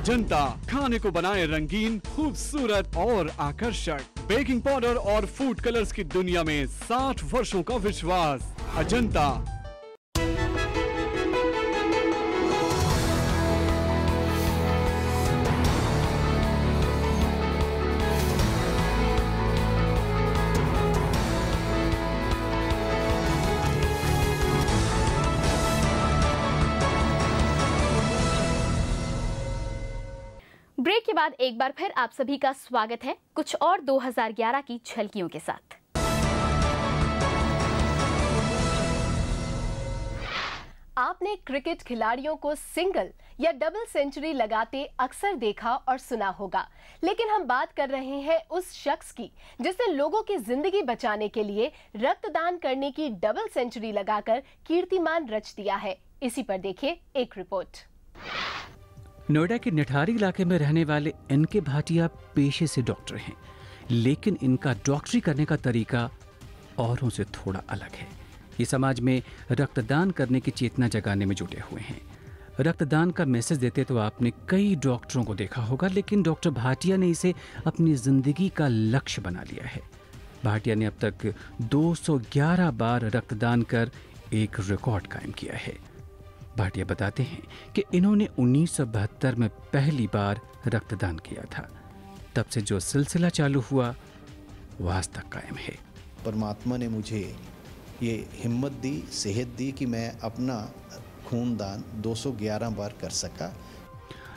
अजंता खाने को बनाए रंगीन, खूबसूरत और आकर्षक। बेकिंग पाउडर और फूड कलर्स की दुनिया में 60 वर्षों का विश्वास। अजंता। ब्रेक के बाद एक बार फिर आप सभी का स्वागत है कुछ और 2011 की झलकियों के साथ। आपने क्रिकेट खिलाड़ियों को सिंगल या डबल सेंचुरी लगाते अक्सर देखा और सुना होगा, लेकिन हम बात कर रहे हैं उस शख्स की जिसने लोगों की जिंदगी बचाने के लिए रक्तदान करने की डबल सेंचुरी लगाकर कीर्तिमान रच दिया है। इसी पर देखिए एक रिपोर्ट। नोएडा के निठारी इलाके में रहने वाले एनके भाटिया पेशे से डॉक्टर हैं, लेकिन इनका डॉक्टरी करने का तरीका औरों से थोड़ा अलग है। ये समाज में रक्तदान करने की चेतना जगाने में जुटे हुए हैं। रक्तदान का मैसेज देते तो आपने कई डॉक्टरों को देखा होगा, लेकिन डॉक्टर भाटिया ने इसे अपनी जिंदगी का लक्ष्य बना लिया है। भाटिया ने अब तक 211 बार रक्तदान कर एक रिकॉर्ड कायम किया है। भाटिया बताते हैं कि इन्होंने 1972 में पहली बार रक्तदान किया था। तब से जो सिलसिला चालू हुआ वो आज तक कायम है। परमात्मा ने मुझे ये हिम्मत दी, सेहत दी कि मैं अपना खूनदान 211 बार कर सका।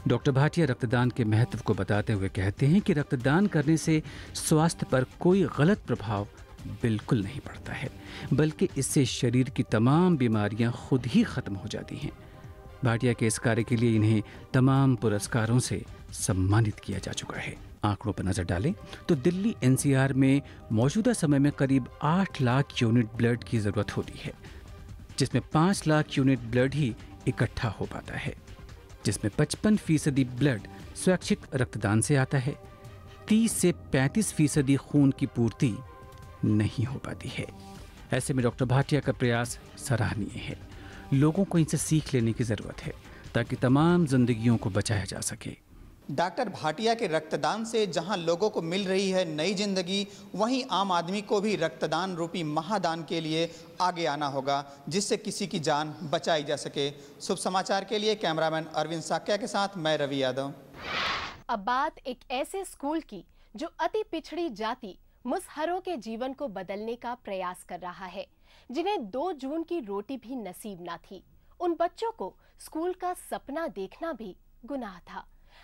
डॉक्टर भाटिया रक्तदान के महत्व को बताते हुए कहते हैं कि रक्तदान करने से स्वास्थ्य पर कोई गलत प्रभाव बिल्कुल नहीं पड़ता है, बल्कि इससे शरीर की तमाम बीमारियां खुद ही खत्म हो जाती हैं। भाटिया के इस कार्य के लिए इन्हें तमाम पुरस्कारों से सम्मानित किया जा चुका है। आंकड़ों पर नजर डालें तो दिल्ली एनसीआर में मौजूदा समय में करीब 8 लाख यूनिट ब्लड की जरूरत होती है, जिसमें 5 लाख यूनिट ब्लड ही इकट्ठा हो पाता है, जिसमें 55% ब्लड स्वैच्छिक रक्तदान से आता है। 30 से 35% खून की पूर्ति नहीं हो पाती है। ऐसे में डॉक्टर भाटिया का प्रयास सराहनीय है। लोगों को इनसे सीख लेने की जरूरत है ताकि तमाम जिंदगियों को बचाया जा सके। डॉक्टर भाटिया के रक्तदान से जहां लोगों को मिल रही है नई जिंदगी, वहीं आम आदमी को भी रक्तदान रूपी महादान के लिए आगे आना होगा, जिससे किसी की जान बचाई जा सके। शुभ समाचार के लिए कैमरामैन अरविंद साक्या के साथ मैं रवि यादव। अब बात एक ऐसे स्कूल की जो अति पिछड़ी जाति मुसहरों के जीवन को बदलने का प्रयास कर रहा है, जिन्हें 2 जून की रोटी भी नसीब ना थी। उन बच्चों को स्कूल का सपना देखना भी गुनाह था।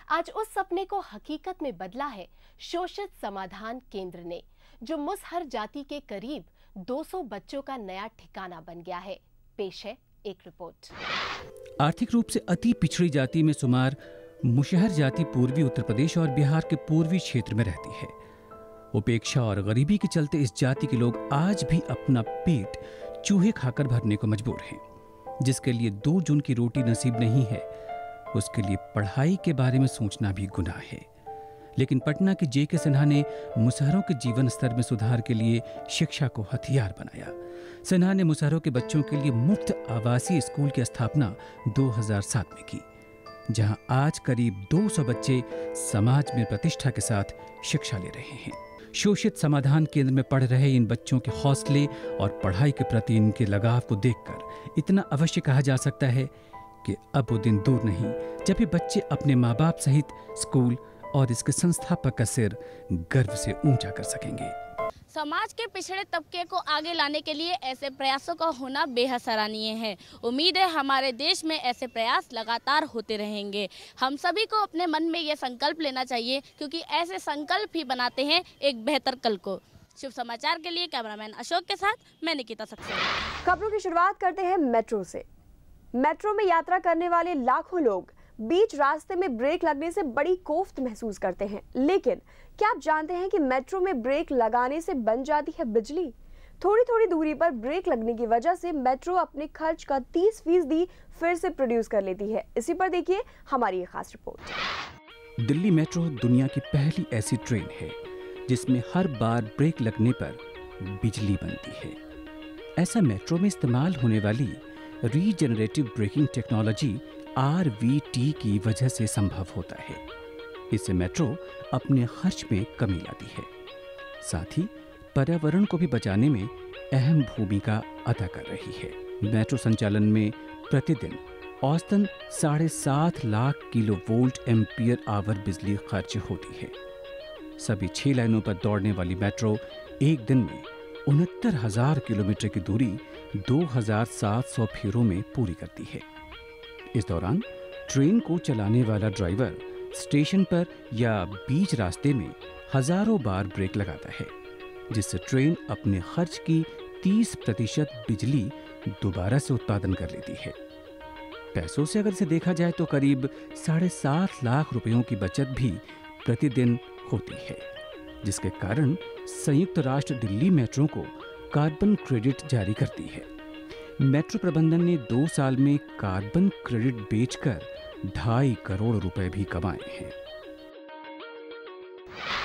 आज उस सपने को हकीकत में बदला है शोषित समाधान केंद्र ने, जो मुसहर जाति के करीब 200 बच्चों का नया ठिकाना बन गया है। पेश है एक रिपोर्ट। आर्थिक रूप से अति पिछड़ी जाति में शुमार मुशहर जाति पूर्वी उत्तर प्रदेश और बिहार के पूर्वी क्षेत्र में रहती है। उपेक्षा और गरीबी के चलते इस जाति के लोग आज भी अपना पेट चूहे खाकर भरने को मजबूर हैं। जिसके लिए 2 जून की रोटी नसीब नहीं है, उसके लिए पढ़ाई के बारे में सोचना भी गुनाह है। लेकिन पटना के जेके सिन्हा ने मुसहरों के जीवन स्तर में सुधार के लिए शिक्षा को हथियार बनाया। सिन्हा ने मुसहरों के बच्चों के लिए मुफ्त आवासीय स्कूल की स्थापना 2007 में की, जहां आज करीब 200 बच्चे समाज में प्रतिष्ठा के साथ शिक्षा ले रहे हैं। शोषित समाधान केंद्र में पढ़ रहे इन बच्चों के हौसले और पढ़ाई के प्रति इनके लगाव को देखकर इतना अवश्य कहा जा सकता है कि अब वो दिन दूर नहीं जब ये बच्चे अपने माँ बाप सहित स्कूल और इसके संस्थापक का सिर गर्व से ऊंचा कर सकेंगे। समाज के पिछड़े तबके को आगे लाने के लिए ऐसे प्रयासों का होना बेहद सराहनीय है। उम्मीद है हमारे देश में ऐसे प्रयास लगातार होते रहेंगे। हम सभी को अपने मन में ये संकल्प लेना चाहिए, क्योंकि ऐसे संकल्प ही बनाते हैं एक बेहतर कल को। शुभ समाचार के लिए कैमरामैन अशोक के साथ मैं निकिता सक्सेना। खबरों की शुरुआत करते हैं मेट्रो से। मेट्रो में यात्रा करने वाले लाखों लोग बीच रास्ते में ब्रेक लगने से बड़ी कोफ्त महसूस करते हैं, लेकिन क्या आप जानते हैं कि मेट्रो में ब्रेक लगाने से बन जाती है बिजली? थोड़ी थोड़ी दूरी पर ब्रेक लगने की वजह से मेट्रो अपने खर्च का 30% फिर से प्रोड्यूस कर लेती है। इसी पर देखिए हमारी ये खास रिपोर्ट। दिल्ली मेट्रो दुनिया की पहली ऐसी ट्रेन है जिसमें हर बार ब्रेक लगने पर बिजली बनती है। ऐसा मेट्रो में इस्तेमाल होने वाली रीजेनरेटिव ब्रेकिंग टेक्नोलॉजी RVT की वजह से संभव होता है। इससे मेट्रो अपने खर्च में कमी लाती है, साथ ही पर्यावरण को भी बचाने में अहम भूमिका अदा कर रही है। मेट्रो संचालन में प्रतिदिन औसतन 7.5 लाख किलोवोल्ट एम्पियर आवर बिजली खर्च होती है। सभी 6 लाइनों पर दौड़ने वाली मेट्रो एक दिन में 69,000 किलोमीटर की दूरी 2,700 फेरों में पूरी करती है। इस दौरान ट्रेन को चलाने वाला ड्राइवर स्टेशन पर या बीच रास्ते में हजारों बार ब्रेक लगाता है, जिससे ट्रेन अपने खर्च की 30% बिजली दोबारा से उत्पादन कर लेती है। पैसों से अगर इसे देखा जाए तो करीब 7.5 लाख रुपयों की बचत भी प्रतिदिन होती है, जिसके कारण संयुक्त राष्ट्र दिल्ली मेट्रो को कार्बन क्रेडिट जारी करती है। मेट्रो प्रबंधन ने 2 साल में कार्बन क्रेडिट बेचकर 2.5 करोड़ रुपए भी कमाए हैं।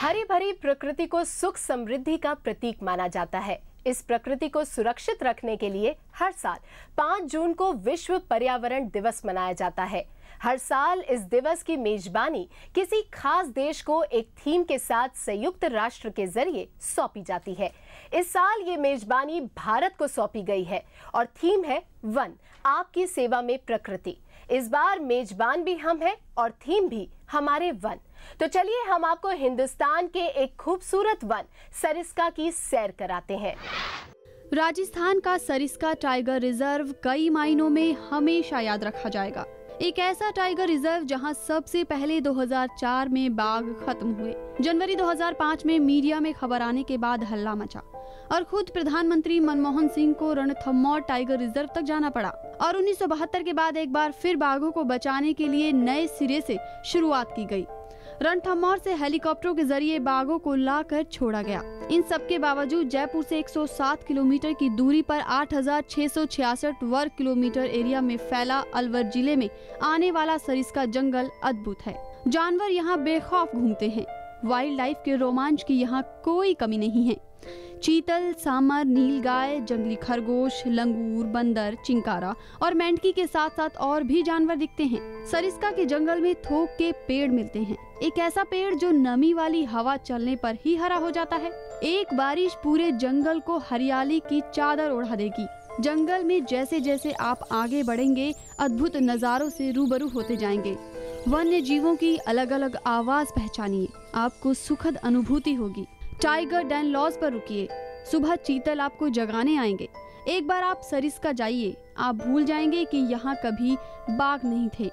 हरी भरी प्रकृति को सुख समृद्धि का प्रतीक माना जाता है। इस प्रकृति को सुरक्षित रखने के लिए हर साल 5 जून को विश्व पर्यावरण दिवस मनाया जाता है। हर साल इस दिवस की मेजबानी किसी खास देश को एक थीम के साथ संयुक्त राष्ट्र के जरिए सौंपी जाती है। इस साल ये मेजबानी भारत को सौंपी गई है और थीम है वन, आपकी सेवा में प्रकृति। इस बार मेजबान भी हम हैं और थीम भी हमारे वन। तो चलिए हम आपको हिंदुस्तान के एक खूबसूरत वन सरिस्का की सैर कराते हैं। राजस्थान का सरिस्का टाइगर रिजर्व कई मायनों में हमेशा याद रखा जाएगा। एक ऐसा टाइगर रिजर्व जहां सबसे पहले 2004 में बाघ खत्म हुए। जनवरी 2005 में मीडिया में खबर आने के बाद हल्ला मचा और खुद प्रधानमंत्री मनमोहन सिंह को रणथंभौर टाइगर रिजर्व तक जाना पड़ा और 1972 के बाद एक बार फिर बाघों को बचाने के लिए नए सिरे से शुरुआत की गई। रणथंभौर से हेलीकॉप्टरों के जरिए बाघों को लाकर छोड़ा गया। इन सब के बावजूद जयपुर से 107 किलोमीटर की दूरी पर 8,666 वर्ग किलोमीटर एरिया में फैला अलवर जिले में आने वाला सरिस्का जंगल अद्भुत है। जानवर यहाँ बेखौफ घूमते हैं। वाइल्ड लाइफ के रोमांच की यहाँ कोई कमी नहीं है। चीतल, सामर, नीलगाय, जंगली खरगोश, लंगूर, बंदर, चिंकारा और मेंढकी के साथ साथ और भी जानवर दिखते हैं। सरिस्का के जंगल में थोक के पेड़ मिलते हैं। एक ऐसा पेड़ जो नमी वाली हवा चलने पर ही हरा हो जाता है। एक बारिश पूरे जंगल को हरियाली की चादर ओढ़ा देगी। जंगल में जैसे जैसे आप आगे बढ़ेंगे, अद्भुत नजारों से रूबरू होते जाएंगे। वन्य जीवों की अलग अलग आवाज पहचानिए, आपको सुखद अनुभूति होगी। टाइगर डैन लॉज पर रुकिए, सुबह चीतल आपको जगाने आएंगे। एक बार आप सरिस्का जाइए, आप भूल जाएंगे कि यहाँ कभी बाघ नहीं थे।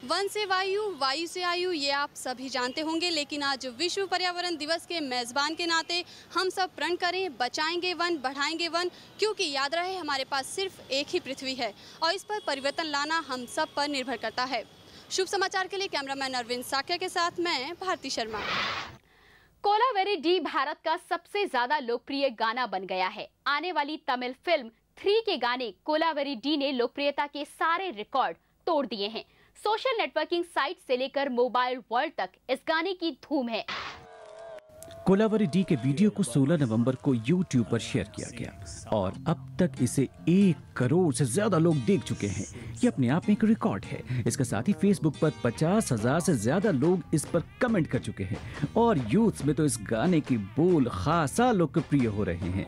वन से वायु, वायु से आयु, ये आप सभी जानते होंगे, लेकिन आज विश्व पर्यावरण दिवस के मेजबान के नाते हम सब प्रण करें, बचाएंगे वन, बढ़ाएंगे वन, क्योंकि याद रहे हमारे पास सिर्फ एक ही पृथ्वी है और इस पर परिवर्तन लाना हम सब पर निर्भर करता है। शुभ समाचार के लिए कैमरामैन अरविंद साकिया के साथ मैं भारती शर्मा। कोलावेरी डी भारत का सबसे ज्यादा लोकप्रिय गाना बन गया है। आने वाली तमिल फिल्म 3 के गाने कोलावेरी डी ने लोकप्रियता के सारे रिकॉर्ड तोड़ दिए हैं। सोशल नेटवर्किंग साइट से लेकर मोबाइल वर्ल्ड तक इस गाने की धूम है। कोलावेरी डी के वीडियो को 16 नवंबर को YouTube पर शेयर किया गया और अब तक इसे 1 करोड़ से ज्यादा लोग देख चुके हैं। ये अपने आप में एक रिकॉर्ड है। इसके साथ ही फेसबुक पर 50,000 से ज्यादा लोग इस पर कमेंट कर चुके हैं और यूथ में तो इस गाने की बोल खासा लोकप्रिय हो रहे हैं।